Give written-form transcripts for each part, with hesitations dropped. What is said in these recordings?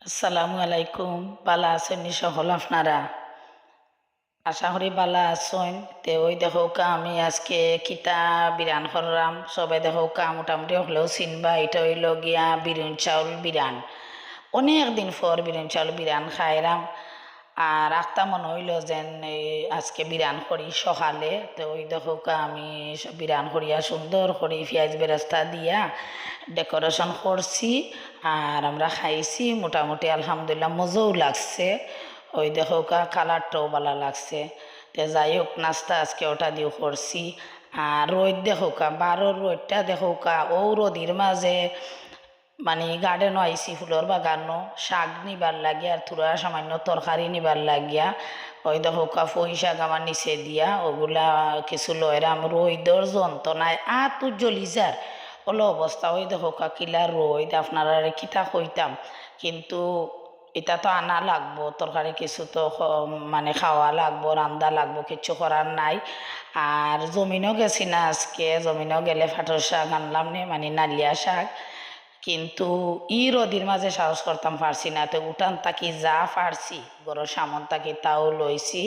আসসালামু আলাইকুম। বালা আছেন নি সকল আপনারা? আশা করি বালা আছেন। তে ওই দেখোকা আমি আজকে কিতা বিরান করলাম, সবাই দেখোকা মোটামুটি হলেও চিনবা। এটা হইল গিয়া বিরুন চাউল বিরান। অনেক দিন পর বিরুন চাউল বিরান খাইলাম। আর আখতা মনে হইল যেন আজকে বিরান করি সকালে। তো ওই দেখোকা আমি বিরান করিয়া সুন্দর করি পেঁয়াজ বেরেস্তা দিয়া ডেকোরেশন করছি। আর আমরা খাইছি মোটামুটি আলহামদুলিল্লাহ, মজাও লাগছে। ওই দেখোকা কালারটাও ভালো লাগছে। তো যাই হোক, নাস্তা আজকে ওটা দিয়েও করছি। আর রোদ দেখোকা, 12 রোদটা দেখোকা, ও রোদির মাঝে মানে গার্ডেনও আইসি, ফুলের বাগানও শাক নিবার লাগিয়া আর থুড়া সামান্য তরকারি নিবার লাগিয়া। ওই দেখোকা পুঁই শাক আমার নিচে দিয়া ওগুলা কিছু লয়রাম। রোদর যন্ত্রণায় তো জ্বলি যার হলো অবস্থা। ওই দেখোকা কিলা রোদ, আপনারা কিতা কইতাম। কিন্তু এটা তো আনা লাগবো, তরকারি কিছু তো মানে খাওয়া লাগবো, রান্দা লাগবো, কিচ্ছু করার নাই। আর জমিনও গেছি না আজকে, জমিনও গেলে ফাটর শাক আনলাম নে, মানে নালিয়া শাক। কিন্তু ই রদির মাঝে সাহস করতাম পারছি না। তো উঠান তাকি যা পারছি গরর সামন তাকি তাও লইছি।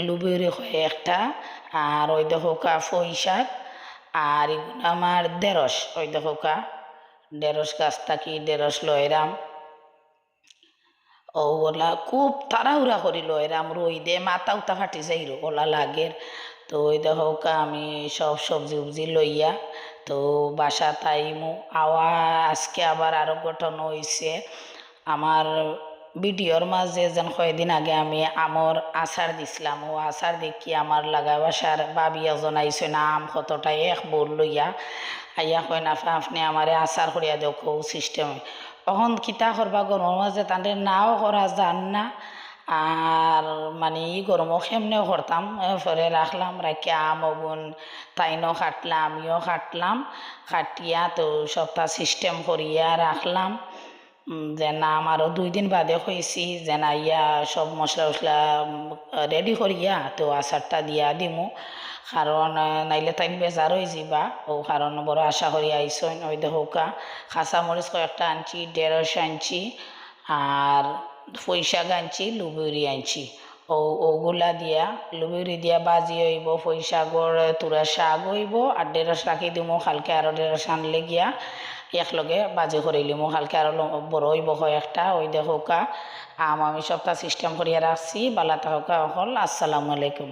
লুবিরি হয়ে একটা, আর ওই দেখোকা পুঁই শাক, আর এগুলো আমার ঢেঁড়স। ওই দেখোকা ঢেঁড়স গাছ থাকি ঢেঁড়স লয়রাম। ওলা খুব তাড়াহুড়া করি লয়রাম, রইদে মাথা উতা ফাটি যাইর ওলা লাগের। তো ওই দেখোকা আমি সব সবজি উবজি লইয়া তো বাসা তাইমু আওয়া। আজকে আবার আরো গঠন হয়েছে আমার ভিডিওর মাঝে, যেন কয়েকদিন আগে আমি আমর আচার দিছিলাম। ও আচার দেখি আমার লাগা বাসার বাবি এজন আইসে না, আম কতটাই এক বোল লইয়া আইয়া কয় না আপনি আমারে আচার করিয়া দেখো সিস্টেম। তখন কিতা করবা গরমের মাঝে তাদের নাও করা যান না। আর মানে ই গরমও কেমনেও করতাম। পরে রাখলাম, রাখিয়া আম অগুন তাইনও কাটলাম, আমিও কাটলাম। কাটিয়া তো সপ্তাহ সিস্টেম করিয়া রাখলাম। যেন আমারও 2 দিন বাদে হয়েছি যেন আইয়া সব মশলা উশলা রেডি করিয়া তো আচারটা দিয়া দিমু। কারণ নাইলে তাই বেজার হয়ে যাবা। ও কারণ বড় আশা করি আইসন। ওই দেখোকা কাঁচামরিচ কয়েকটা আনছি, ঢেঁড়স আনছি, আর পুঁই শাক আনছি, লুবুরি আনছি। ওগুলা দিয়া লুবুরি দিয়া বাজি হইব, পুঁই শাকর তুরা শাক হইব, আর ঢেঁড়স রাখি দিমু। কালকে আরো ঢেঁড়স আনলে গিয়া একলগে বাজি করিলিমু। কালকে আরো বড় হইব কয়েকটা। ওই দেখোকা আম আমি সবটা সিস্টেম করিয়া রাখছি। বালা থাকা হল। আসসালামু আলাইকুম।